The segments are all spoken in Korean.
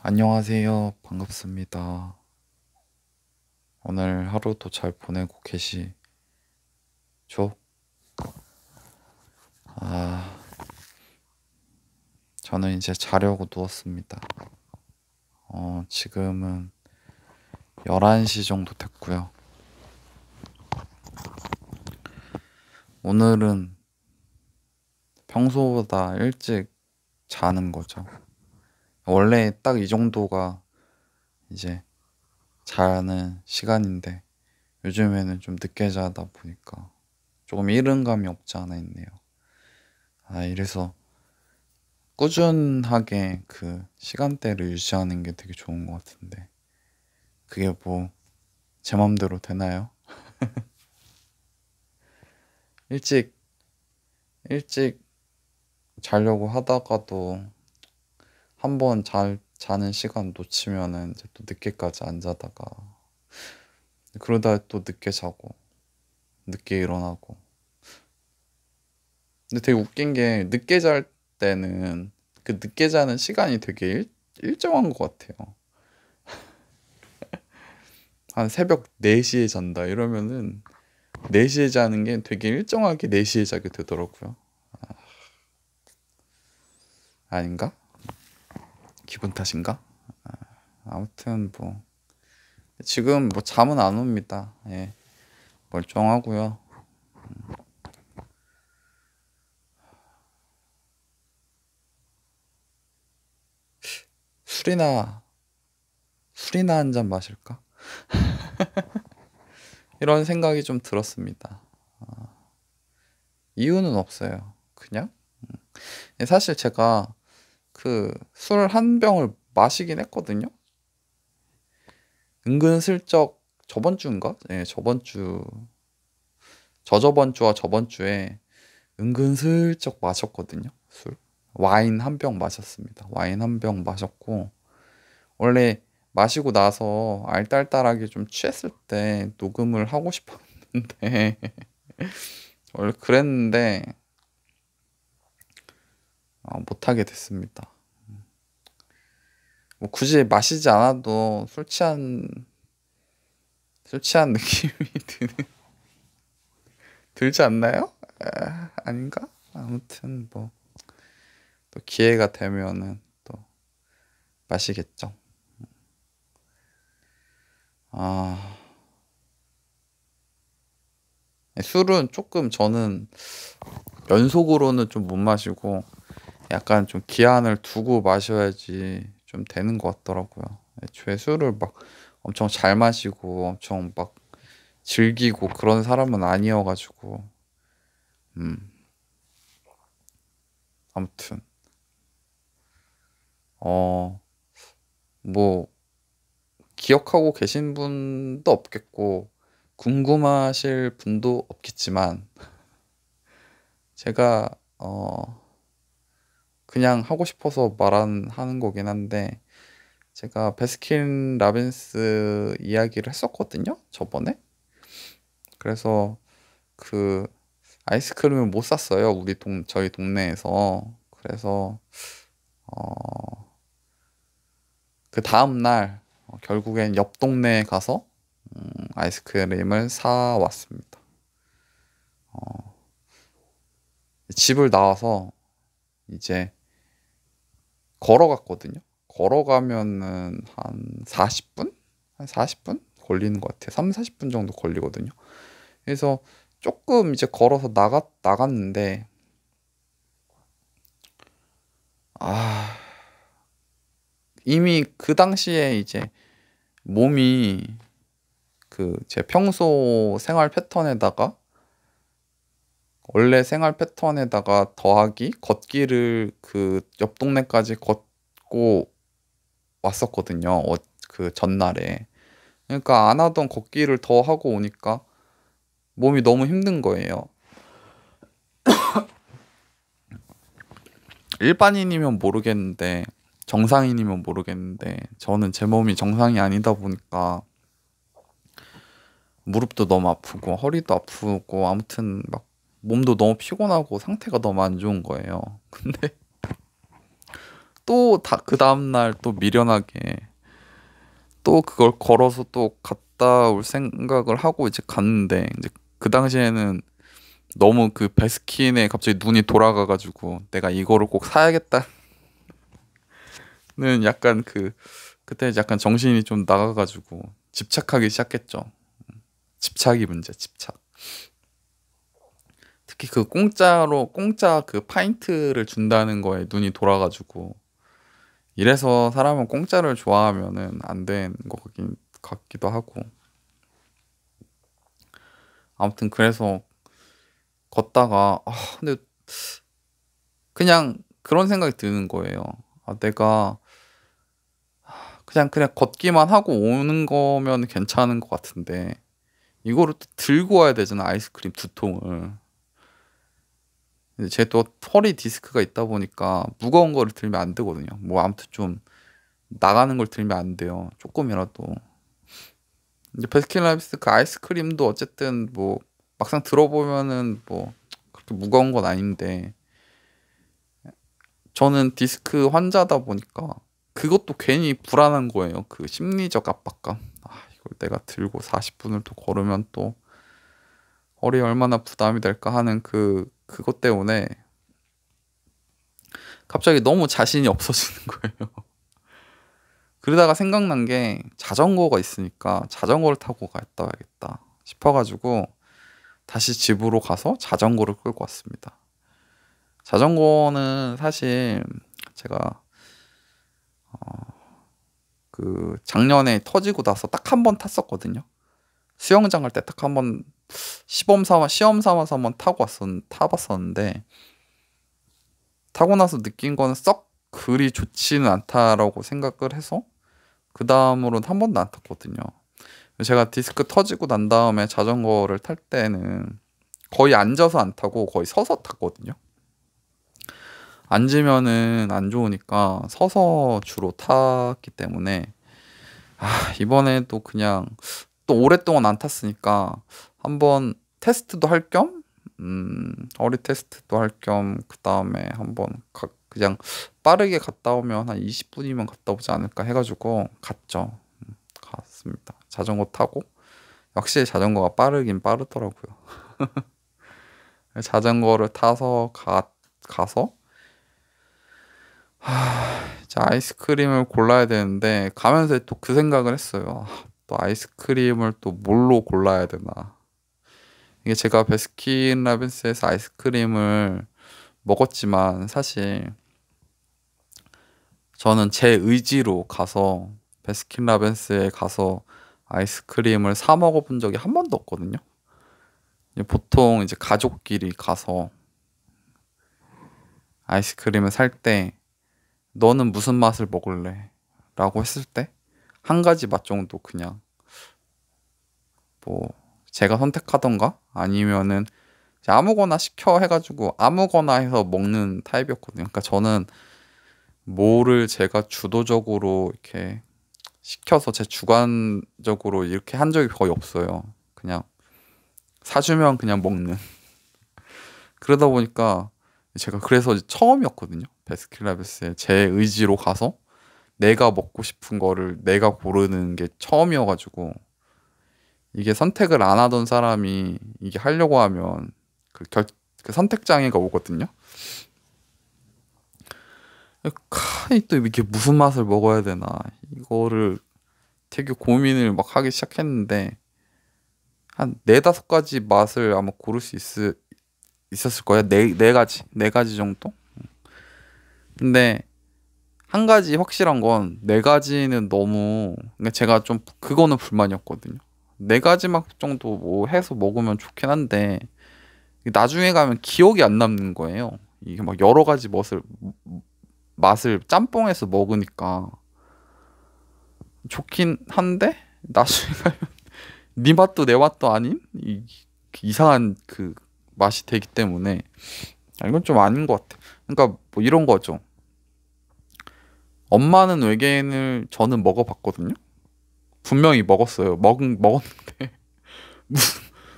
안녕하세요. 반갑습니다. 오늘 하루도 잘 보내고 계시죠? 아, 저는 이제 자려고 누웠습니다. 지금은 11시 정도 됐고요. 오늘은 평소보다 일찍 자는 거죠. 원래 딱 이 정도가 이제 자는 시간인데 요즘에는 좀 늦게 자다 보니까 조금 이른감이 없지 않아 있네요. 이래서 꾸준하게 그 시간대를 유지하는 게 되게 좋은 것 같은데 그게 뭐 제 맘대로 되나요? 일찍 일찍 자려고 하다가도 한번 자는 시간 놓치면은 이제 또 늦게까지 안 자다가 그러다 또 늦게 자고 늦게 일어나고. 근데 되게 웃긴 게 늦게 잘 때는 그 늦게 자는 시간이 되게 일정한 것 같아요. 한 새벽 4시에 잔다 이러면은 4시에 자는 게 되게 일정하게 4시에 자게 되더라고요. 아닌가? 기분 탓인가? 아무튼 뭐 지금 뭐 잠은 안 옵니다. 예, 멀쩡하고요. 술이나 술이나 한 잔 마실까? 이런 생각이 좀 들었습니다. 이유는 없어요. 그냥 사실 제가 그 술 한 병을 마시긴 했거든요. 은근슬쩍 저번 주인가? 예, 저번 주 저저번 주와 저번 주에 은근슬쩍 마셨거든요. 술. 와인 한 병 마셨습니다. 와인 한 병 마셨고 원래 마시고 나서 알딸딸하게 좀 취했을 때 녹음을 하고 싶었는데 원래 그랬는데 못하게 됐습니다. 뭐 굳이 마시지 않아도 술 취한 느낌이 들지 않나요? 아닌가? 아무튼 뭐 또 기회가 되면은 또 마시겠죠. 아, 술은 조금 저는 연속으로는 좀 못 마시고 약간 좀 기한을 두고 마셔야지 좀 되는 것 같더라고요. 애초에 술을 막 엄청 잘 마시고 엄청 막 즐기고 그런 사람은 아니어가지고 음 아무튼 어 뭐 기억하고 계신 분도 없겠고 궁금하실 분도 없겠지만 제가 그냥 하고 싶어서 하는 거긴 한데 제가 베스킨 라빈스 이야기를 했었거든요 저번에. 그래서 그 아이스크림을 못 샀어요 저희 동네에서. 그래서 어, 그 다음 날 결국엔 옆 동네에 가서 아이스크림을 사 왔습니다. 집을 나와서 이제 걸어갔거든요. 걸어가면은 한 40분? 한 40분 걸리는 것 같아요. 3, 40분 정도 걸리거든요. 그래서 조금 이제 걸어서 나갔는데 아, 이미 그 당시에 이제 몸이 그 제 평소 생활 패턴에다가 원래 생활 패턴에다가 더하기 걷기를 그 옆 동네까지 걷고 왔었거든요. 그 전날에. 그러니까 안 하던 걷기를 더 하고 오니까 몸이 너무 힘든 거예요. 일반인이면 모르겠는데 정상인이면 모르겠는데 저는 제 몸이 정상이 아니다 보니까 무릎도 너무 아프고 허리도 아프고 아무튼 막 몸도 너무 피곤하고 상태가 너무 안 좋은 거예요. 근데 또 그 다음날 또 미련하게 또 그걸 걸어서 또 갔다 올 생각을 하고 이제 갔는데, 이제 그 당시에는 너무 그 베스킨에 갑자기 눈이 돌아가가지고 내가 이거를 꼭 사야겠다는 약간 그때 약간 정신이 좀 나가가지고 집착하기 시작했죠. 집착이 문제, 집착. 특히 그 공짜 그 파인트를 준다는 거에 눈이 돌아가지고, 이래서 사람은 공짜를 좋아하면은 안 되는 것 같기도 하고. 아무튼 그래서 걷다가 근데 그냥 그런 생각이 드는 거예요. 내가 그냥 걷기만 하고 오는 거면 괜찮은 것 같은데 이거를 또 들고 와야 되잖아, 아이스크림 2통을. 제 또 허리 디스크가 있다 보니까 무거운 거를 들면 안 되거든요. 뭐 아무튼 좀 나가는 걸 들면 안 돼요, 조금이라도. 이제 베스킨라빈스 그 아이스크림도 어쨌든 뭐 막상 들어보면은 뭐 그렇게 무거운 건 아닌데, 저는 디스크 환자다 보니까 그것도 괜히 불안한 거예요. 그 심리적 압박감. 이걸 내가 들고 40분을 또 걸으면 또 허리에 얼마나 부담이 될까 하는 그것 때문에 갑자기 너무 자신이 없어지는 거예요. 그러다가 생각난 게 자전거가 있으니까 자전거를 타고 갔다 와야겠다 싶어가지고 다시 집으로 가서 자전거를 끌고 왔습니다. 자전거는 사실 제가 그 작년에 터지고 나서 딱 한 번 탔었거든요. 수영장 갈 때 딱 한 번 시험 삼아서 한번 타봤었는데, 타고 나서 느낀 거는 썩 그리 좋지는 않다라고 생각을 해서 그 다음으로는 한 번도 안 탔거든요. 제가 디스크 터지고 난 다음에 자전거를 탈 때는 거의 앉아서 안 타고 거의 서서 탔거든요. 앉으면은 안 좋으니까 서서 주로 탔기 때문에 이번에도 그냥 또 오랫동안 안 탔으니까 한번 테스트도 할 겸, 허리 테스트도 할 겸, 그 다음에 한번 그냥 빠르게 갔다 오면 한 20분이면 갔다 오지 않을까 해가지고 갔죠. 갔습니다. 자전거 타고. 확실히 자전거가 빠르긴 빠르더라고요. 자전거를 타서 가서 이제 아이스크림을 골라야 되는데, 가면서 또 그 생각을 했어요. 또 아이스크림을 또 뭘로 골라야 되나. 이게 제가 베스킨라빈스에서 아이스크림을 먹었지만 사실 저는 제 의지로 가서 베스킨라빈스에 가서 아이스크림을 사 먹어본 적이 한 번도 없거든요. 보통 이제 가족끼리 가서 아이스크림을 살 때 너는 무슨 맛을 먹을래? 라고 했을 때 한 가지 맛 정도 그냥 뭐 제가 선택하던가 아니면은 아무거나 시켜 해가지고 아무거나 해서 먹는 타입이었거든요. 그러니까 저는 뭐를 제가 주도적으로 이렇게 시켜서 제 주관적으로 이렇게 한 적이 거의 없어요. 그냥 사주면 그냥 먹는. 그러다 보니까 제가 그래서 처음이었거든요. 베스킨라빈스에 제 의지로 가서 내가 먹고 싶은 거를 내가 고르는 게 처음이어가지고, 이게 선택을 안 하던 사람이 이게 하려고 하면 그 선택 장애가 오거든요. 또 이게 무슨 맛을 먹어야 되나 이거를 되게 고민을 막 하기 시작했는데, 한 네다섯 가지 맛을 아마 고를 수 있었을 거예요. 네 가지 정도. 근데 한 가지 확실한 건 네 가지는 너무, 그러니까 제가 좀 그거는 불만이었거든요. 네 가지 맛 정도 뭐 해서 먹으면 좋긴 한데 나중에 가면 기억이 안 남는 거예요. 이게 막 여러 가지 맛을 짬뽕해서 먹으니까 좋긴 한데 나중에 가면 네 맛도 내 맛도 아닌 이상한 그 맛이 되기 때문에 이건 좀 아닌 것 같아. 그러니까 뭐 이런 거죠. 엄마는 외계인을 저는 먹어봤거든요. 분명히 먹었어요. 먹었는데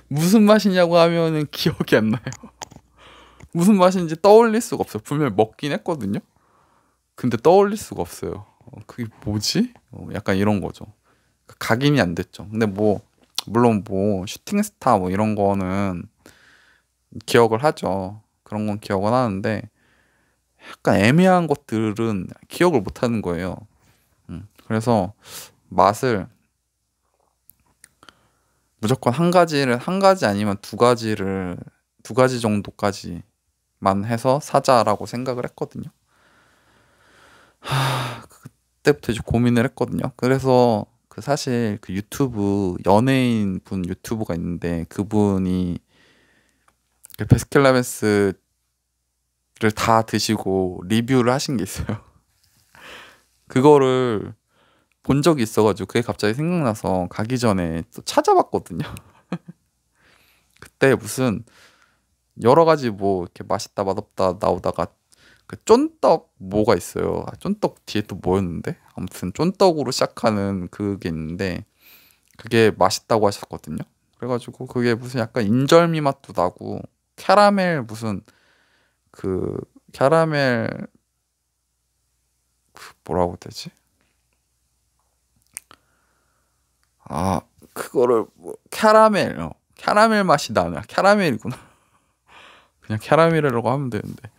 무슨 맛이냐고 하면은 기억이 안 나요. 무슨 맛인지 떠올릴 수가 없어요. 분명히 먹긴 했거든요. 근데 떠올릴 수가 없어요. 그게 뭐지? 약간 이런 거죠. 각인이 안 됐죠. 근데 뭐 물론 뭐 슈팅스타 뭐 이런 거는 기억을 하죠. 그런 건 기억은 하는데 약간 애매한 것들은 기억을 못 하는 거예요. 그래서 맛을 무조건 한 가지 아니면 두 가지 정도까지만 해서 사자라고 생각을 했거든요. 그때부터 이제 고민을 했거든요. 그래서 그 사실 그 유튜브 연예인 분 유튜브가 있는데 그분이 그 베스킨라빈스를 다 드시고 리뷰를 하신 게 있어요. 그거를 본 적이 있어가지고 그게 갑자기 생각나서 가기 전에 또 찾아봤거든요. 그때 무슨 여러 가지 뭐 이렇게 맛있다 맛없다 나오다가 그 쫀떡 뭐가 있어요. 쫀떡 뒤에 또 뭐였는데? 아무튼 쫀떡으로 시작하는 그게 있는데 그게 맛있다고 하셨거든요. 그래가지고 그게 무슨 약간 인절미 맛도 나고 캐러멜 무슨 그 캐러멜 뭐라고 해야 되지? 아 그거를 뭐 캐러멜 맛이 나네. 캐러멜이구나. 그냥 캐러멜이라고 하면 되는데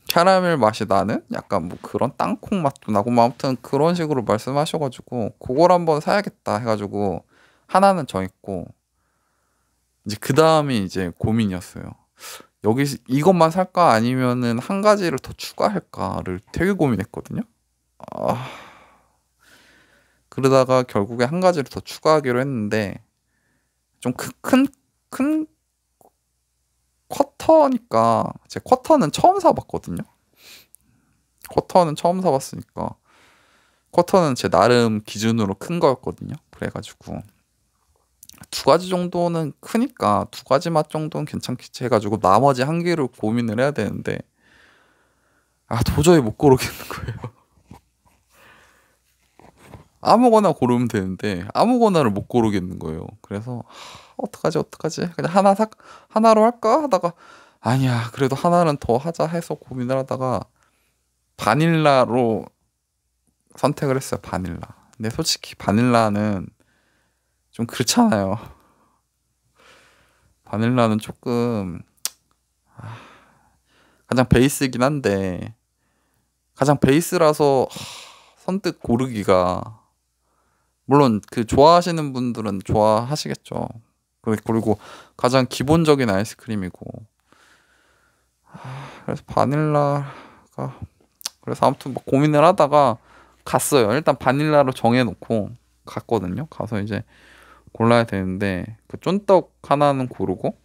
캐러멜 맛이 나는 약간 뭐 그런 땅콩 맛도 나고 뭐 아무튼 그런 식으로 말씀하셔가지고 그걸 한번 사야겠다 해가지고 하나는 정했고 이제 그 다음이 이제 고민이었어요. 여기 이것만 살까 아니면은 한 가지를 더 추가할까를 되게 고민했거든요. 아, 그러다가 결국에 한 가지를 더 추가하기로 했는데 좀 큰 쿼터니까 제 쿼터는 처음 사봤거든요. 쿼터는 처음 사봤으니까 쿼터는 제 나름 기준으로 큰 거였거든요. 그래가지고 두 가지 정도는 크니까 두 가지 맛 정도는 괜찮겠지 해가지고 나머지 한 개를 고민을 해야 되는데 도저히 못 고르겠는 거예요. 아무거나 고르면 되는데 아무거나를 못 고르겠는 거예요. 그래서 어떡하지 그냥 하나로 할까 하다가 아니야 그래도 하나는 더 하자 해서 고민을 하다가 바닐라로 선택을 했어요. 바닐라. 근데 솔직히 바닐라는 좀 그렇잖아요. 바닐라는 조금 가장 베이스이긴 한데 가장 베이스라서 선뜻 고르기가 물론 그 좋아하시는 분들은 좋아하시겠죠. 그리고 가장 기본적인 아이스크림이고 그래서 바닐라가 그래서 아무튼 뭐 고민을 하다가 갔어요. 일단 바닐라로 정해놓고 갔거든요. 가서 이제 골라야 되는데 그 쫀떡 하나는 고르고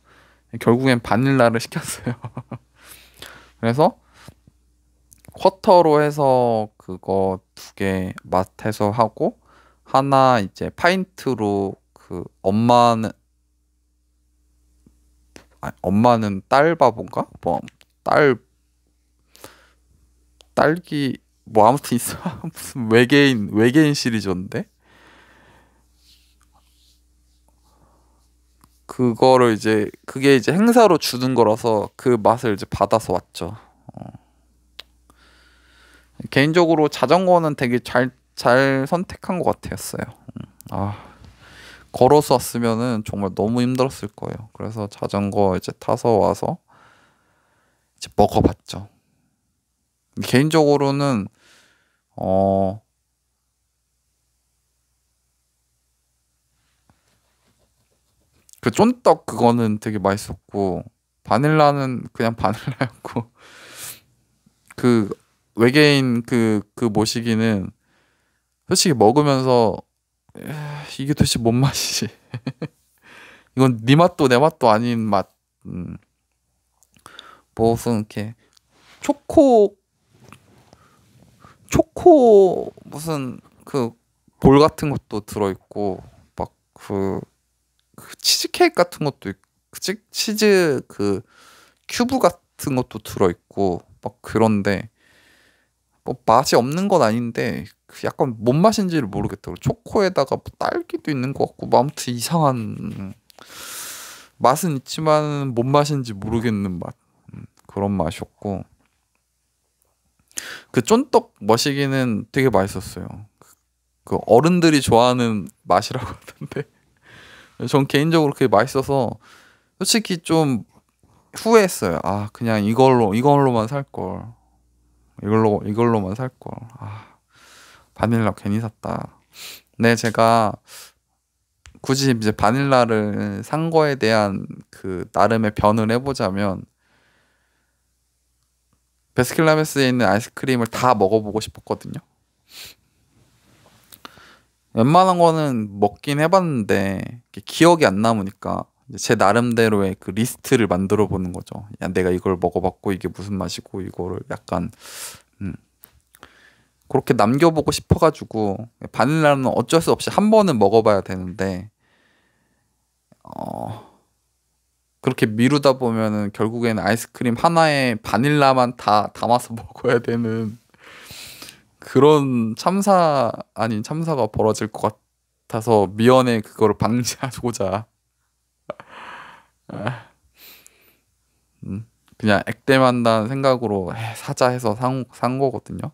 결국엔 바닐라를 시켰어요. 그래서 쿼터로 해서 그거 두 개 맛해서 하고 하나 이제 파인트로 그 엄마는 딸 바본가? 뭐 딸기 뭐 아무튼 있어. 무슨 외계인 시리즈인데 그거를 이제 그게 이제 행사로 주는 거라서 그 맛을 이제 받아서 왔죠. 개인적으로 자전거는 되게 잘 선택한 것 같았어요. 아, 걸어서 왔으면은 정말 너무 힘들었을 거예요. 그래서 자전거 이제 타서 와서 이제 먹어봤죠. 개인적으로는 어, 그 쫀떡 그거는 되게 맛있었고 바닐라는 그냥 바닐라였고 그 외계인 그 모시기는 솔직히 먹으면서 이게 도대체 뭔 맛이지? 이건 네 맛도 내 맛도 아닌 맛. 무슨 이렇게 초코 무슨 그 볼 같은 것도 들어있고 막 그 치즈케이크 같은 것도 치즈 그 큐브 같은 것도 들어있고 막 그런데 뭐 맛이 없는 건 아닌데 그 약간 뭔 맛인지를 모르겠더라고. 초코에다가 뭐 딸기도 있는 것 같고 뭐 아무튼 이상한 맛은 있지만 뭔 맛인지 모르겠는 맛. 그런 맛이었고 그 쫀떡 머시기는 되게 맛있었어요. 그 어른들이 좋아하는 맛이라고 하던데 전 개인적으로 그게 맛있어서 솔직히 좀 후회했어요. 아, 그냥 이걸로만 살 걸. 이걸로만 살 걸. 아, 바닐라 괜히 샀다. 네, 제가 굳이 이제 바닐라를 산 거에 대한 그 나름의 변을 해보자면 베스킨라빈스에 있는 아이스크림을 다 먹어보고 싶었거든요. 웬만한 거는 먹긴 해봤는데 기억이 안 남으니까 제 나름대로의 그 리스트를 만들어 보는 거죠. 야, 내가 이걸 먹어봤고 이게 무슨 맛이고 이거를 약간 음, 그렇게 남겨보고 싶어가지고 바닐라는 어쩔 수 없이 한 번은 먹어봐야 되는데 어, 그렇게 미루다 보면은 결국에는 아이스크림 하나에 바닐라만 다 담아서 먹어야 되는 그런 참사 아닌 참사가 벌어질 것 같아서 미연에 그거를 방지하고자 그냥 액땜한다는 생각으로 사자 해서 산 거거든요.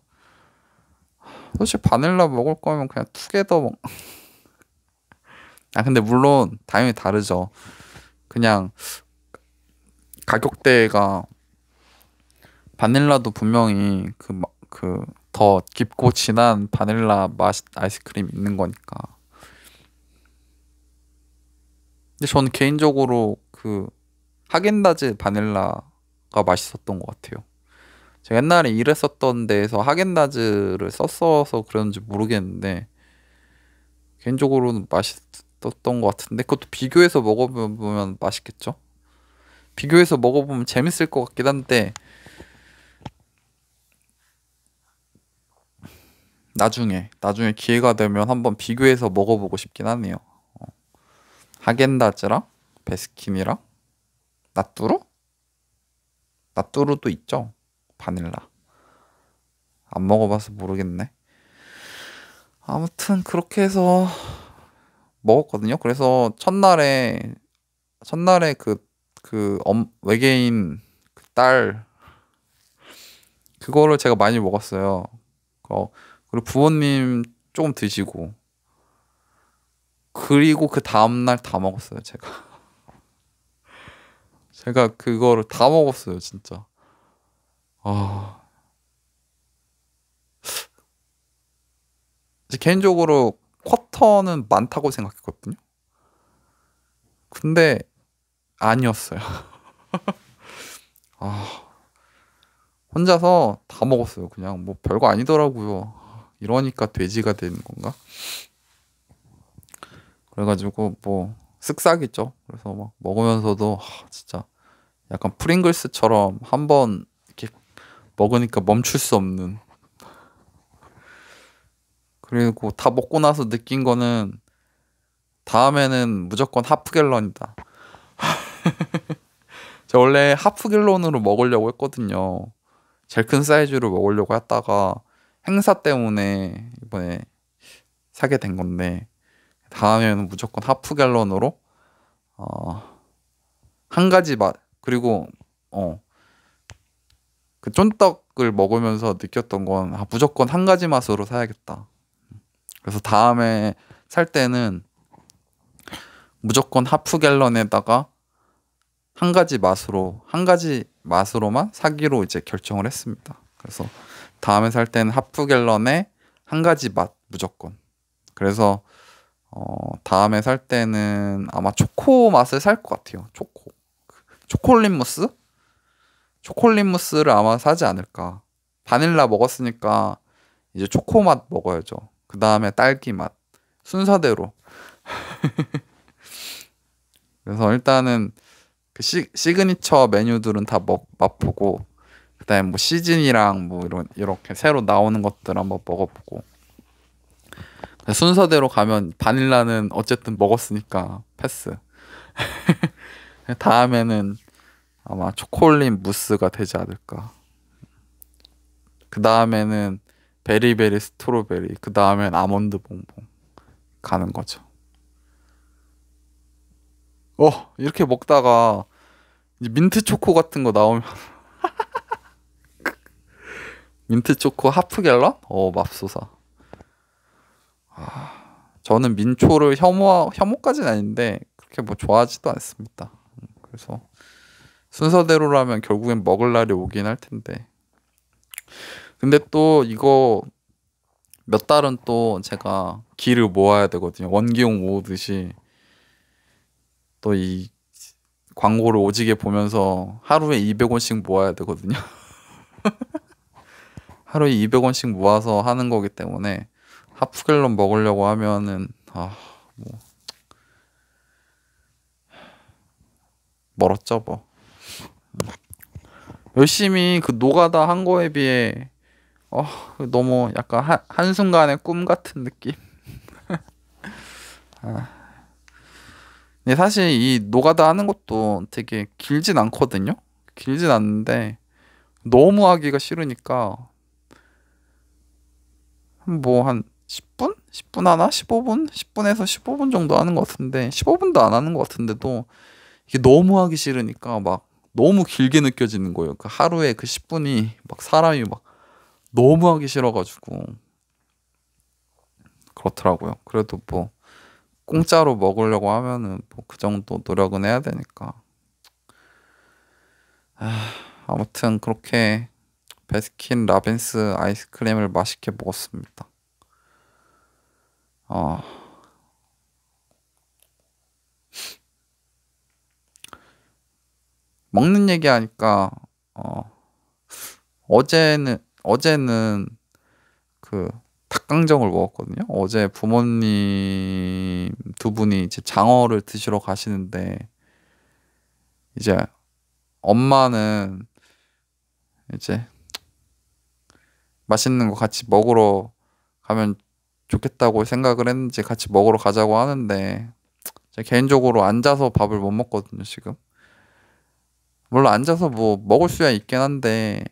사실 바닐라 먹을 거면 그냥 투게더 아, 근데 물론 당연히 다르죠. 그냥 가격대가 바닐라도 분명히 그 더 깊고 진한 바닐라 맛 아이스크림 있는 거니까. 근데 저는 개인적으로 그 하겐다즈 바닐라가 맛있었던 것 같아요. 제가 옛날에 일했었던 데에서 하겐다즈를 썼어서 그런지 모르겠는데 개인적으로는 맛있었던 것 같은데 그것도 비교해서 먹어보면 맛있겠죠? 비교해서 먹어보면 재밌을 것 같긴 한데 나중에 기회가 되면 한번 비교해서 먹어보고 싶긴 하네요. 하겐다즈랑 베스킨이랑 나뚜루? 나뚜루도 있죠. 바닐라. 안 먹어봐서 모르겠네. 아무튼 그렇게 해서 먹었거든요. 그래서 첫날에 외계인 그 딸 그거를 제가 많이 먹었어요. 어, 그리고 부모님 조금 드시고 그리고 그 다음날 다 먹었어요. 제가 그거를 다 먹었어요. 진짜. 아, 이제 개인적으로 쿼터는 많다고 생각했거든요. 근데 아니었어요. 아, 혼자서 다 먹었어요. 그냥 뭐 별거 아니더라고요. 이러니까 돼지가 되는 건가? 그래가지고 뭐 쓱싹이죠. 그래서 막 먹으면서도 진짜 약간 프링글스처럼 한번 이렇게 먹으니까 멈출 수 없는. 그리고 다 먹고 나서 느낀 거는 다음에는 무조건 하프갤런이다. 제가 원래 하프갤런으로 먹으려고 했거든요. 제일 큰 사이즈로 먹으려고 했다가 행사 때문에 이번에 사게 된 건데 다음에는 무조건 하프갤런으로 어, 한 가지 맛 그리고 어, 그 쫀떡을 먹으면서 느꼈던 건 무조건 한 가지 맛으로 사야겠다. 그래서 다음에 살 때는 무조건 하프갤런에다가 한 가지 맛으로만 사기로 이제 결정을 했습니다. 그래서 다음에 살 때는 하프갤런에 한 가지 맛 무조건. 그래서 다음에 살 때는 아마 초코 맛을 살 것 같아요. 초콜릿 무스? 초콜릿 무스를 아마 사지 않을까. 바닐라 먹었으니까 이제 초코 맛 먹어야죠. 그 다음에 딸기 맛. 순서대로. 그래서 일단은 그 시그니처 메뉴들은 다 맛보고 그다음에 뭐 시즌이랑 뭐 이렇게 새로 나오는 것들 한번 먹어보고 순서대로 가면 바닐라는 어쨌든 먹었으니까 패스. 다음에는 아마 초콜릿 무스가 되지 않을까. 그 다음에는 베리베리 스트로베리, 그 다음엔 아몬드 봉봉 가는 거죠. 이렇게 먹다가 이제 민트 초코 같은 거 나오면 민트 초코 하프 갤런? 맙소사. 저는 민초를 혐오까지는 아닌데 그렇게 뭐 좋아하지도 않습니다. 그래서 순서대로라면 결국엔 먹을 날이 오긴 할 텐데. 근데 또 이거 몇 달은 또 제가 기를 모아야 되거든요. 원기용 모으듯이 또 이 광고를 오지게 보면서 하루에 200원씩 모아야 되거든요. 하루에 200원씩 모아서 하는 거기 때문에 하프갤런 먹으려고 하면은 뭐 멀었죠 뭐. 열심히 그 노가다 한 거에 비해 너무 약간 한순간의 꿈 같은 느낌. 근데 사실 이 노가다 하는 것도 되게 길진 않거든요. 길진 않는데 너무 하기가 싫으니까 뭐 한 10분? 10분 하나? 15분? 10분에서 15분 정도 하는 것 같은데 15분도 안 하는 것 같은데도 이게 너무 하기 싫으니까 막 너무 길게 느껴지는 거예요. 그 하루에 그 10분이 막 사람이 막 너무 하기 싫어가지고 그렇더라고요. 그래도 뭐 공짜로 먹으려고 하면은 뭐 그 정도 노력은 해야 되니까. 아무튼 그렇게 베스킨 라빈스 아이스크림을 맛있게 먹었습니다. 어, 먹는 얘기하니까 어제는 그 닭강정을 먹었거든요. 어제 부모님 두 분이 이제 장어를 드시러 가시는데 이제 엄마는 이제 맛있는 거 같이 먹으러 가면 좋겠다고 생각을 했는지 같이 먹으러 가자고 하는데 제가 개인적으로 앉아서 밥을 못 먹거든요, 지금. 물론 앉아서 뭐 먹을 수야 있긴 한데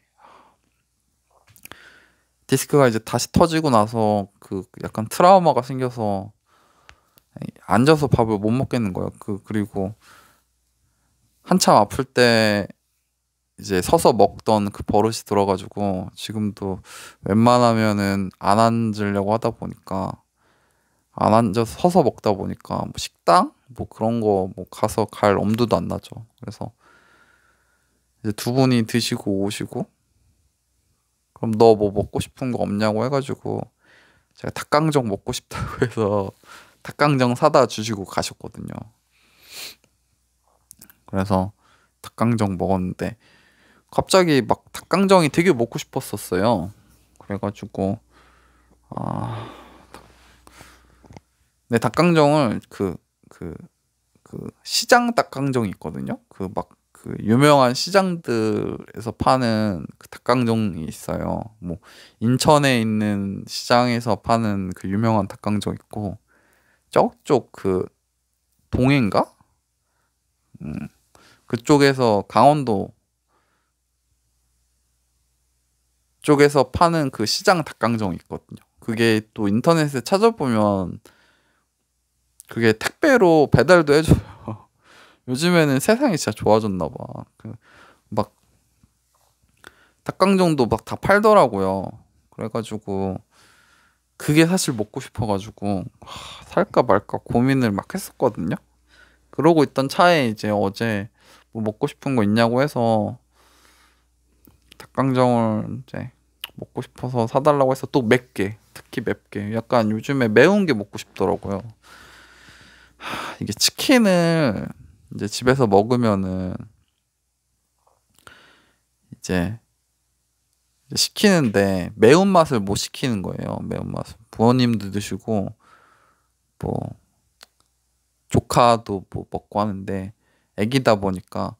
디스크가 이제 다시 터지고 나서 그 약간 트라우마가 생겨서 앉아서 밥을 못 먹겠는 거예요. 그리고 한참 아플 때 이제 서서 먹던 그 버릇이 들어가지고 지금도 웬만하면은 안 앉으려고 하다 보니까 안 앉아서 서서 먹다 보니까 뭐 식당 뭐 그런 거 뭐 가서 갈 엄두도 안 나죠. 그래서 이제 두 분이 드시고 오시고 그럼 너 뭐 먹고 싶은 거 없냐고 해가지고 제가 닭강정 먹고 싶다고 해서 닭강정 사다 주시고 가셨거든요. 그래서 닭강정 먹었는데 갑자기 막 닭강정이 되게 먹고 싶었었어요. 그래가지고 아, 네 닭강정을 그 시장 닭강정이 있거든요. 그 막 그 유명한 시장들에서 파는 그 닭강정이 있어요. 뭐 인천에 있는 시장에서 파는 그 유명한 닭강정 있고 저쪽 그 동해인가? 그쪽에서 강원도 쪽에서 파는 그 시장 닭강정이 있거든요. 그게 또 인터넷에 찾아보면 그게 택배로 배달도 해줘요. 요즘에는 세상이 진짜 좋아졌나 봐. 막 닭강정도 막 다 팔더라고요. 그래가지고 그게 사실 먹고 싶어가지고 살까 말까 고민을 막 했었거든요. 그러고 있던 차에 이제 어제 뭐 먹고 싶은 거 있냐고 해서 닭강정을 이제 먹고 싶어서 사달라고 해서 또 맵게, 특히 맵게. 약간 요즘에 매운 게 먹고 싶더라고요. 이게 치킨을 이제 집에서 먹으면은 이제 시키는데 매운맛을 못 시키는 거예요. 매운맛을. 부모님도 드시고 뭐 조카도 뭐 먹고 하는데 애기다 보니까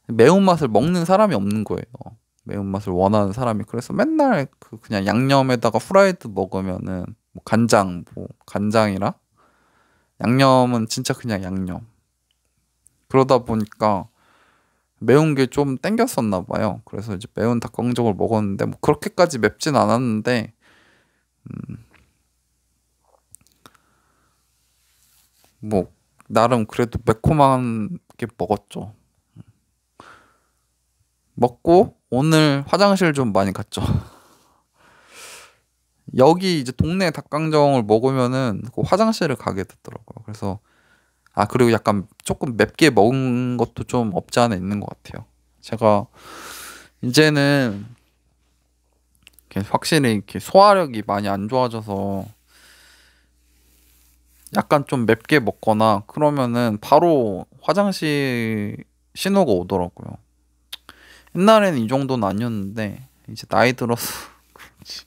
매운맛을 먹는 사람이 없는 거예요. 매운맛을 원하는 사람이. 그래서 맨날 그냥 양념에다가 후라이드 먹으면은 뭐 간장 뭐 간장이랑 양념은 진짜 그냥 양념. 그러다 보니까 매운 게 좀 땡겼었나 봐요. 그래서 이제 매운 닭강정을 먹었는데 뭐 그렇게까지 맵진 않았는데 뭐 나름 그래도 매콤한 게 먹었죠. 먹고 오늘 화장실 좀 많이 갔죠. 여기 이제 동네 닭강정을 먹으면은 그 화장실을 가게 되더라고요. 그래서 그리고 약간 조금 맵게 먹은 것도 좀 없지 않아 있는 것 같아요. 제가 이제는 이렇게 확실히 이렇게 소화력이 많이 안 좋아져서 약간 좀 맵게 먹거나 그러면은 바로 화장실 신호가 오더라고요. 옛날에는 이 정도는 아니었는데 이제 나이 들어서 그렇지.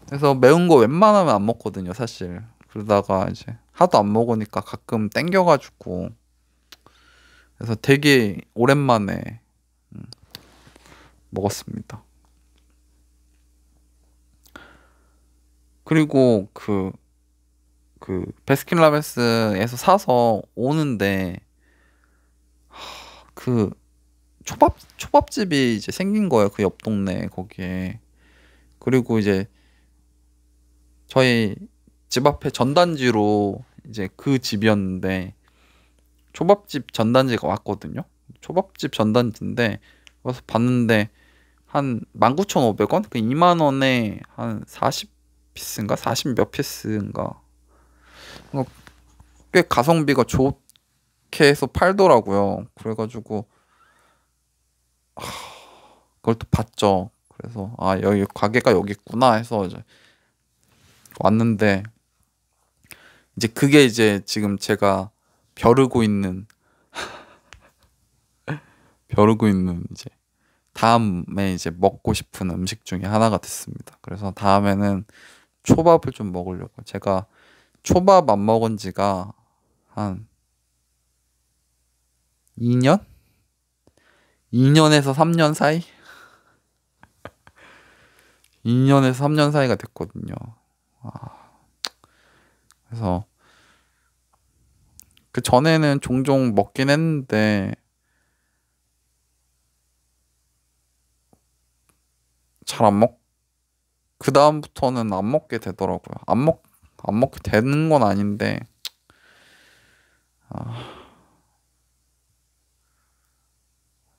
그래서 매운 거 웬만하면 안 먹거든요, 사실. 그러다가 이제 하도 안 먹으니까 가끔 땡겨가지고 그래서 되게 오랜만에 먹었습니다. 그리고 그 베스킨라빈스에서 사서 오는데 그 초밥집이 이제 생긴 거예요. 그 옆 동네 거기에. 그리고 이제 저희 집 앞에 전단지로 이제 그 집이었는데 초밥집 전단지가 왔거든요. 초밥집 전단지인데 와서 봤는데 한 19,500원? 그 2만 원에 한 40피스인가? 40 몇 피스인가? 꽤 가성비가 좋게 해서 팔더라고요. 그래가지고 그걸 또 봤죠. 그래서 여기 가게가 여기 있구나 해서 이제 왔는데 이제 그게 이제 지금 제가 벼르고 있는 이제 다음에 이제 먹고 싶은 음식 중에 하나가 됐습니다. 그래서 다음에는 초밥을 좀 먹으려고. 제가 초밥 안 먹은 지가 한 2년? 2년에서 3년 사이? 2년에서 3년 사이가 됐거든요. 그래서 그 전에는 종종 먹긴 했는데 잘 안 먹, 그 다음부터는 안 먹게 되더라고요. 안 먹게 되는 건 아닌데,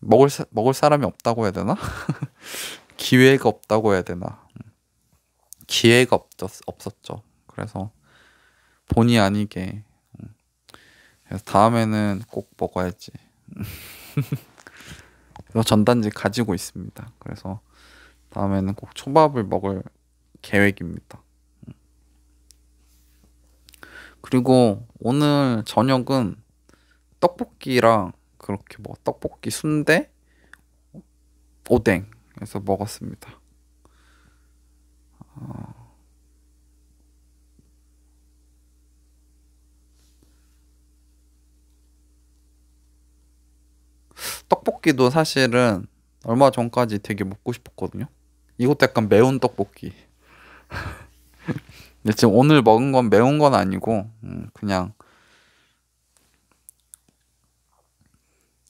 먹을 사람이 없다고 해야 되나? 기회가 없다고 해야 되나? 기회가 없었죠. 그래서 본의 아니게. 그래서 다음에는 꼭 먹어야지. 그래서 전단지 가지고 있습니다. 그래서 다음에는 꼭 초밥을 먹을 계획입니다. 그리고 오늘 저녁은 떡볶이랑 그렇게 뭐 떡볶이 순대 오뎅 해서 먹었습니다. 떡볶이도 사실은 얼마 전까지 되게 먹고 싶었거든요. 이것도 약간 매운 떡볶이. 근데 지금 오늘 먹은 건 매운 건 아니고 그냥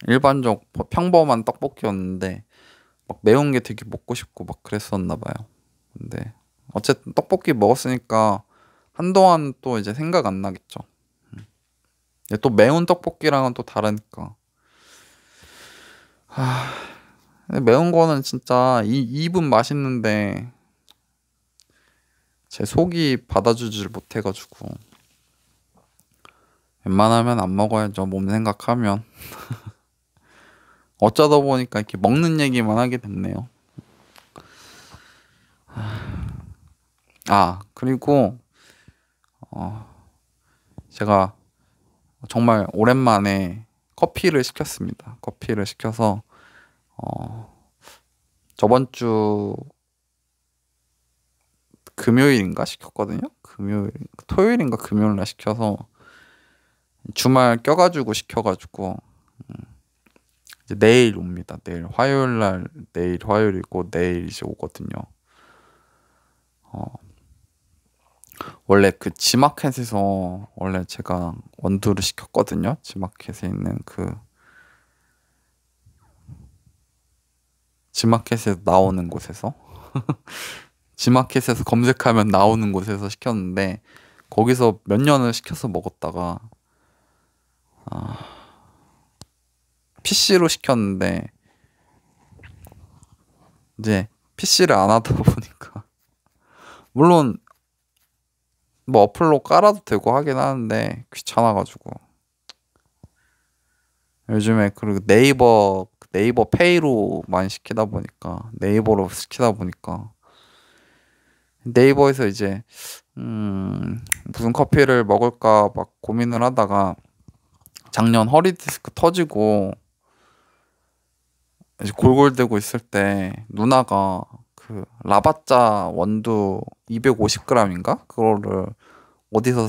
일반적 평범한 떡볶이였는데 막 매운 게 되게 먹고 싶고 막 그랬었나 봐요. 근데 어쨌든 떡볶이 먹었으니까 한동안 또 이제 생각 안 나겠죠. 근데 또 매운 떡볶이랑은 또 다르니까. 근데 매운 거는 진짜 입은 맛있는데 제 속이 받아주질 못해가지고 웬만하면 안 먹어야죠. 몸 생각하면. 어쩌다 보니까 이렇게 먹는 얘기만 하게 됐네요. 그리고 제가 정말 오랜만에 커피를 시켰습니다. 커피를 시켜서 저번 주 금요일인가 시켰거든요. 토요일인가 금요일 날 시켜서 주말 껴가지고 시켜가지고 이제 내일 옵니다. 내일 화요일 날 내일 화요일이고 내일 이제 오거든요. 원래 그 지마켓에서 원래 제가 원두를 시켰거든요. 지마켓에 있는 그 지마켓에서 나오는 곳에서 지마켓에서 검색하면 나오는 곳에서 시켰는데 거기서 몇 년을 시켜서 먹었다가 PC로 시켰는데 이제 PC를 안 하다 보니까 물론 뭐 어플로 깔아도 되고 하긴 하는데 귀찮아가지고 요즘에 그리고 네이버 페이로 많이 시키다 보니까 네이버로 시키다 보니까 네이버에서 이제 무슨 커피를 먹을까 막 고민을 하다가 작년 허리 디스크 터지고 이제 골골대고 있을 때 누나가 그 라바짜 원두 250g인가? 그거를 어디서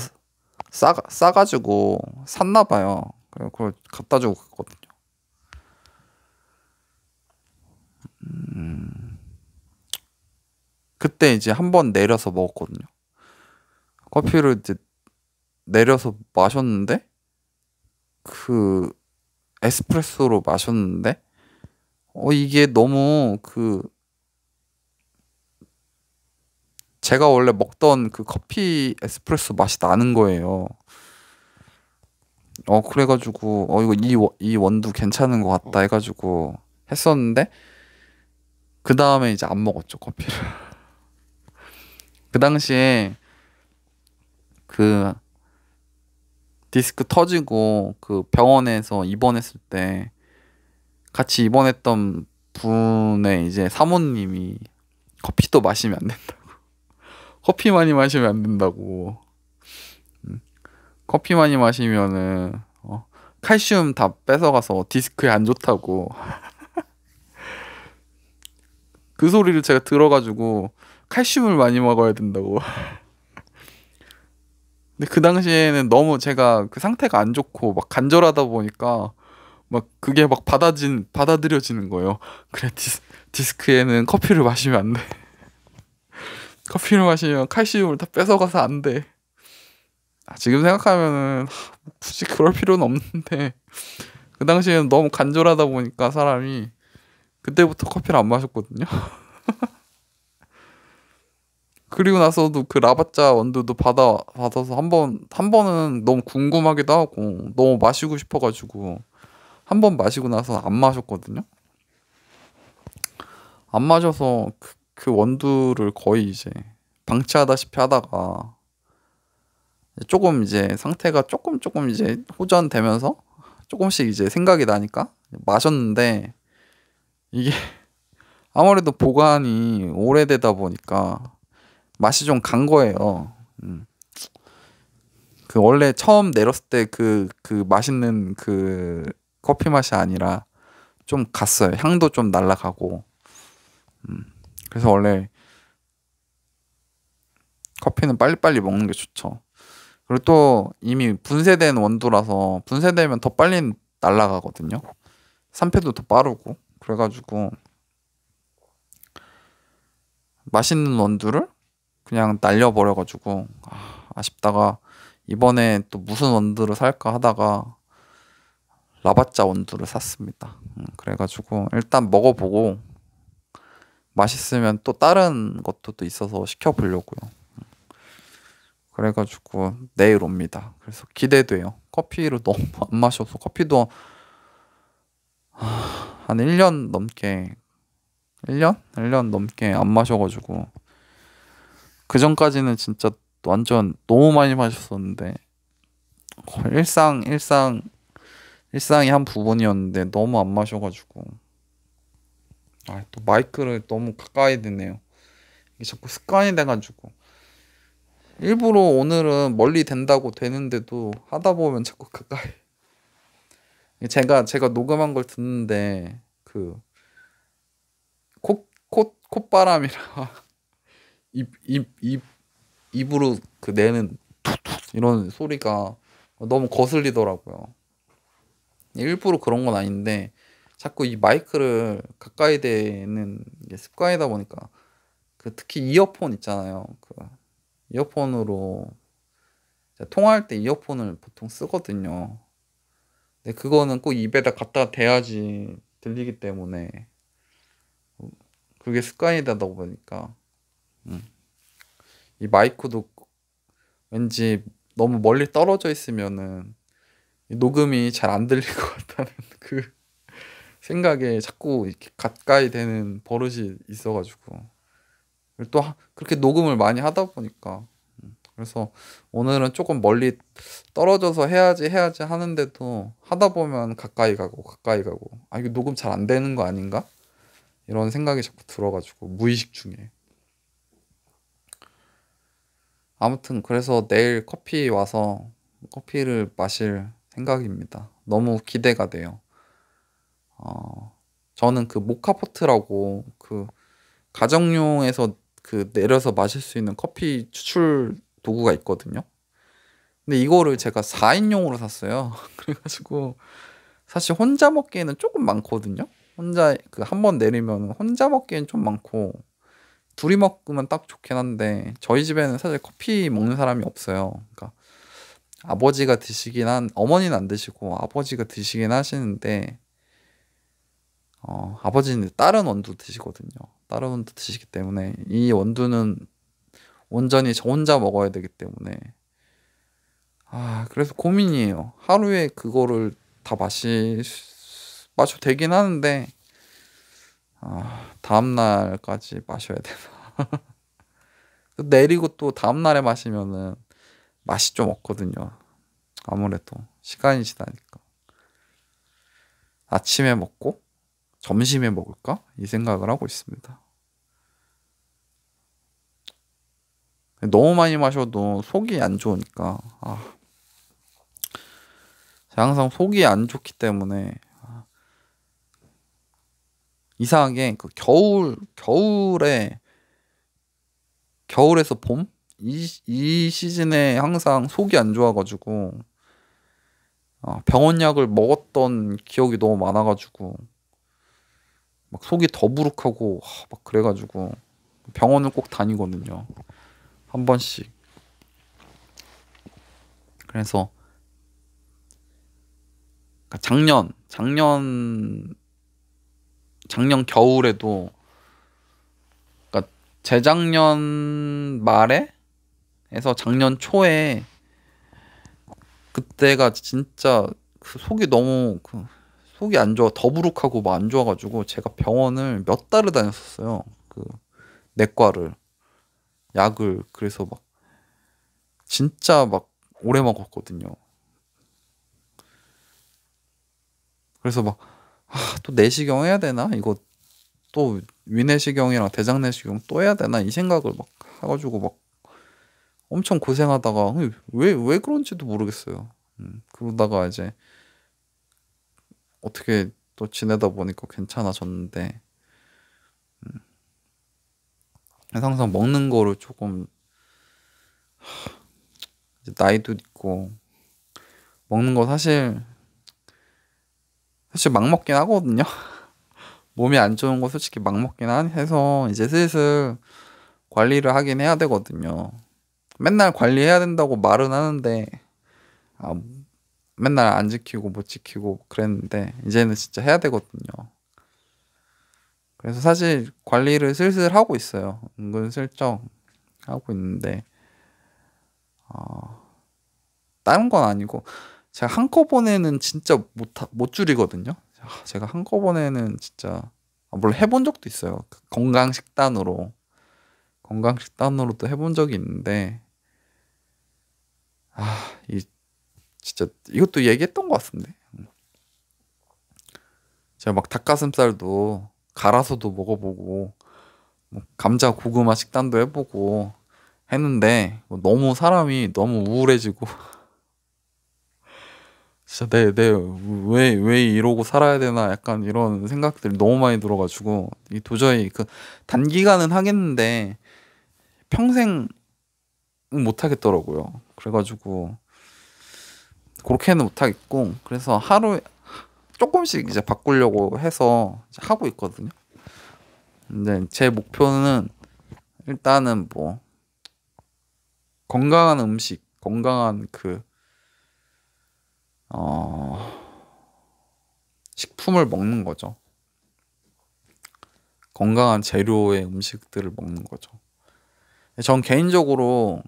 싸가지고 샀나 봐요. 그래서 그걸 갖다 주고 갔거든요. 그때 이제 한 번 내려서 먹었거든요. 커피를 이제 내려서 마셨는데 그 에스프레소로 마셨는데 이게 너무 그 제가 원래 먹던 그 커피 에스프레소 맛이 나는 거예요. 그래가지고 이거 이 원두 괜찮은 것 같다 해가지고 했었는데 그 다음에 이제 안 먹었죠 커피를. 그 당시에 그 디스크 터지고 그 병원에서 입원했을 때 같이 입원했던 분의 이제 사모님이 커피도 마시면 안 된다고. 커피 많이 마시면 안 된다고. 커피 많이 마시면은 칼슘 다 뺏어가서 디스크에 안 좋다고. 그 소리를 제가 들어가지고 칼슘을 많이 먹어야 된다고. 근데 그 당시에는 너무 제가 그 상태가 안 좋고 막 간절하다 보니까 막 그게 막 받아들여지는 거예요. 그래 디스크에는 커피를 마시면 안 돼. 커피를 마시면 칼슘을 다 뺏어가서 안 돼. 지금 생각하면은 굳이 그럴 필요는 없는데 그 당시에는 너무 간절하다 보니까 사람이 그때부터 커피를 안 마셨거든요. 그리고 나서도 그 라바짜 원두도 받아서 한 번은 너무 궁금하기도 하고 너무 마시고 싶어가지고 한 번 마시고 나서 안 마셨거든요. 안 마셔서 그 원두를 거의 이제 방치하다시피 하다가 조금 이제 상태가 조금 이제 호전되면서 조금씩 이제 생각이 나니까 마셨는데 이게 아무래도 보관이 오래되다 보니까 맛이 좀 간 거예요. 그 원래 처음 내렸을 때 그 맛있는 그 커피 맛이 아니라 좀 갔어요. 향도 좀 날라가고. 그래서 원래 커피는 빨리빨리 먹는 게 좋죠. 그리고 또 이미 분쇄된 원두라서 분쇄되면 더 빨리 날아가거든요. 산패도 더 빠르고. 그래가지고 맛있는 원두를 그냥 날려버려가지고 아쉽다가 이번에 또 무슨 원두를 살까 하다가 라바짜 원두를 샀습니다. 그래가지고 일단 먹어보고 맛있으면 또 다른 것도 또 있어서 시켜보려고요. 그래가지고 내일 옵니다. 그래서 기대돼요. 커피를 너무 안 마셔서 커피도 한 1년 넘게 1년 넘게 안 마셔가지고 그 전까지는 진짜 완전 너무 많이 마셨었는데 거의 일상이 한 부분이었는데 너무 안 마셔가지고 또 마이크를 너무 가까이 대네요. 이게 자꾸 습관이 돼가지고 일부러 오늘은 멀리 된다고 되는데도 하다 보면 자꾸 가까이. 제가 녹음한 걸 듣는데 그 콧바람이랑 입 입으로 그 내는 툭툭 이런 소리가 너무 거슬리더라고요. 일부러 그런 건 아닌데 자꾸 이 마이크를 가까이 대는 게 습관이다 보니까 그 특히 이어폰 있잖아요. 그 이어폰으로 통화할 때 이어폰을 보통 쓰거든요. 근데 그거는 꼭 입에다 갖다 대야지 들리기 때문에 그게 습관이 되다 보니까 이 마이크도 왠지 너무 멀리 떨어져 있으면은 녹음이 잘 안 들릴 것 같다는 그 생각에 자꾸 이렇게 가까이 되는 버릇이 있어가지고 또 그렇게 녹음을 많이 하다 보니까 그래서 오늘은 조금 멀리 떨어져서 해야지 하는데도 하다 보면 가까이 가고 아 이거 녹음 잘 안 되는 거 아닌가? 이런 생각이 자꾸 들어가지고 무의식 중에 아무튼 그래서 내일 커피 와서 커피를 마실 생각입니다. 너무 기대가 돼요. 저는 그 모카포트라고 그 가정용에서 그 내려서 마실 수 있는 커피 추출 도구가 있거든요. 근데 이거를 제가 4인용으로 샀어요. 그래가지고 사실 혼자 먹기에는 조금 많거든요. 혼자 그 한 번 내리면 혼자 먹기엔 좀 많고 둘이 먹으면 딱 좋긴 한데 저희 집에는 사실 커피 먹는 사람이 없어요. 그러니까 어머니는 안 드시고 아버지가 드시긴 하시는데 아버지는 다른 원두 드시거든요. 다른 원두 드시기 때문에 이 원두는 온전히 저 혼자 먹어야 되기 때문에 그래서 고민이에요. 하루에 그거를 다 마셔도 되긴 하는데 다음 날까지 마셔야 되나. 내리고 또 다음 날에 마시면은 맛이 좀 없거든요. 아무래도 시간이 지나니까 아침에 먹고 점심에 먹을까? 이 생각을 하고 있습니다. 너무 많이 마셔도 속이 안 좋으니까 제가 항상 속이 안 좋기 때문에 이상하게 그 겨울에서 봄? 이 시즌에 항상 속이 안 좋아가지고 병원약을 먹었던 기억이 너무 많아가지고 막 속이 더부룩하고 막 그래가지고 병원을 꼭 다니거든요. 한 번씩. 그래서 작년 겨울에도 그러니까 재작년 말에에서 작년 초에 그때가 진짜 속이 안 좋아 더부룩하고 뭐 안 좋아가지고 제가 병원을 몇 달을 다녔었어요. 그 내과를 약을 그래서 막 진짜 막 오래 먹었거든요. 그래서 막 또 내시경 해야 되나? 이거 또 위내시경이랑 대장내시경 또 해야 되나? 이 생각을 막 해가지고 막 엄청 고생하다가 왜 그런지도 모르겠어요. 그러다가 이제 어떻게 또 지내다 보니까 괜찮아졌는데 항상 먹는 거를 조금 이제 나이도 있고 먹는 거 사실 막 먹긴 하거든요. 몸이 안 좋은 거 솔직히 막 먹긴 해서 이제 슬슬 관리를 하긴 해야 되거든요. 맨날 관리해야 된다고 말은 하는데 아, 맨날 안 지키고 못 지키고 그랬는데 이제는 진짜 해야 되거든요. 그래서 사실 관리를 슬슬 하고 있어요. 은근슬쩍 하고 있는데 다른 건 아니고 제가 한꺼번에는 진짜 못 줄이거든요. 제가 한꺼번에는 진짜 물론 해본 적도 있어요. 그 건강식단으로도 해본 적이 있는데 이 진짜 이것도 얘기했던 것 같은데 제가 막 닭가슴살도 갈아서도 먹어보고 뭐 감자 고구마 식단도 해보고 했는데 뭐 너무 사람이 너무 우울해지고 진짜 왜 이러고 살아야 되나 약간 이런 생각들이 너무 많이 들어가지고 이 도저히 그 단기간은 하겠는데 평생 못 하겠더라고요. 그래가지고 그렇게는 못 하겠고 그래서 하루에 조금씩 이제 바꾸려고 해서 이제 하고 있거든요. 근데 제 목표는 일단은 뭐 건강한 음식, 건강한 식품을 먹는 거죠. 건강한 재료의 음식들을 먹는 거죠. 전 개인적으로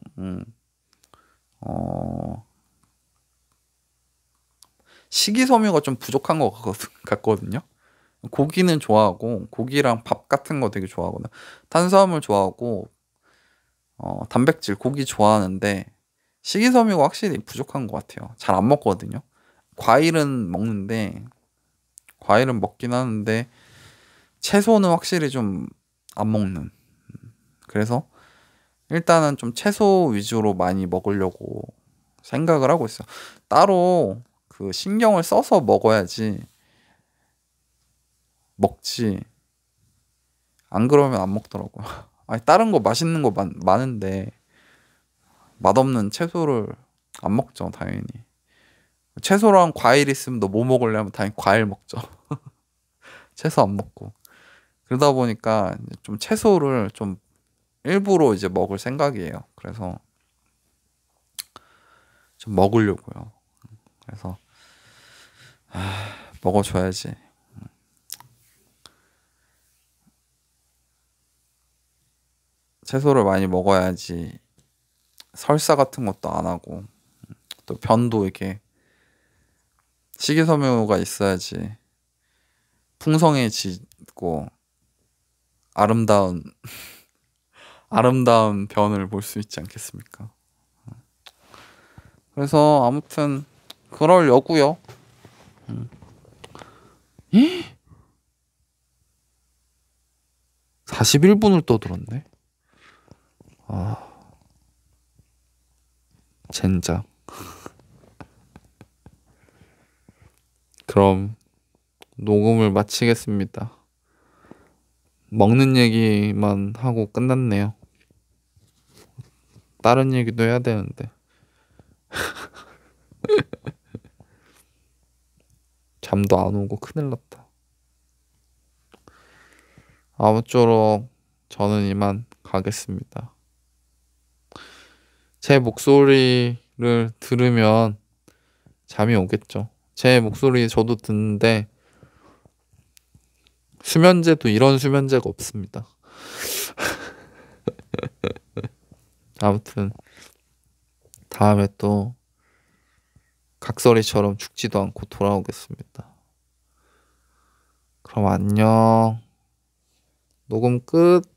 식이섬유가 좀 부족한 것 같거든요. 고기는 좋아하고 고기랑 밥 같은 거 되게 좋아하거든요. 탄수화물 좋아하고 단백질 고기 좋아하는데 식이섬유가 확실히 부족한 것 같아요. 잘 안 먹거든요. 과일은 먹는데 과일은 먹긴 하는데 채소는 확실히 좀 안 먹는. 그래서 일단은 좀 채소 위주로 많이 먹으려고 생각을 하고 있어요. 따로 그 신경을 써서 먹어야지 먹지. 안 그러면 안 먹더라고요. 아니 다른 거 맛있는 거 많은데 맛없는 채소를 안 먹죠, 당연히. 채소랑 과일 있으면 너 뭐 먹을래 하면 당연히 과일 먹죠. 채소 안 먹고. 그러다 보니까 이제 좀 채소를 좀 일부러 이제 먹을 생각이에요. 그래서 좀 먹으려고요. 그래서 먹어줘야지. 채소를 많이 먹어야지 설사 같은 것도 안 하고 또 변도 이렇게 식이섬유가 있어야지 풍성해지고 아름다운 아름다운 변을 볼 수 있지 않겠습니까? 그래서 아무튼 그러려고요. 41분을 떠들었네. 아, 젠장. 그럼 녹음을 마치겠습니다. 먹는 얘기만 하고 끝났네요. 다른 얘기도 해야 되는데. 잠도 안 오고 큰일 났다. 아무쪼록 저는 이만 가겠습니다. 제 목소리를 들으면 잠이 오겠죠. 제 목소리 저도 듣는데 수면제도 이런 수면제가 없습니다. 아무튼 다음에 또 각설이처럼 죽지도 않고 돌아오겠습니다. 그럼 안녕. 녹음 끝.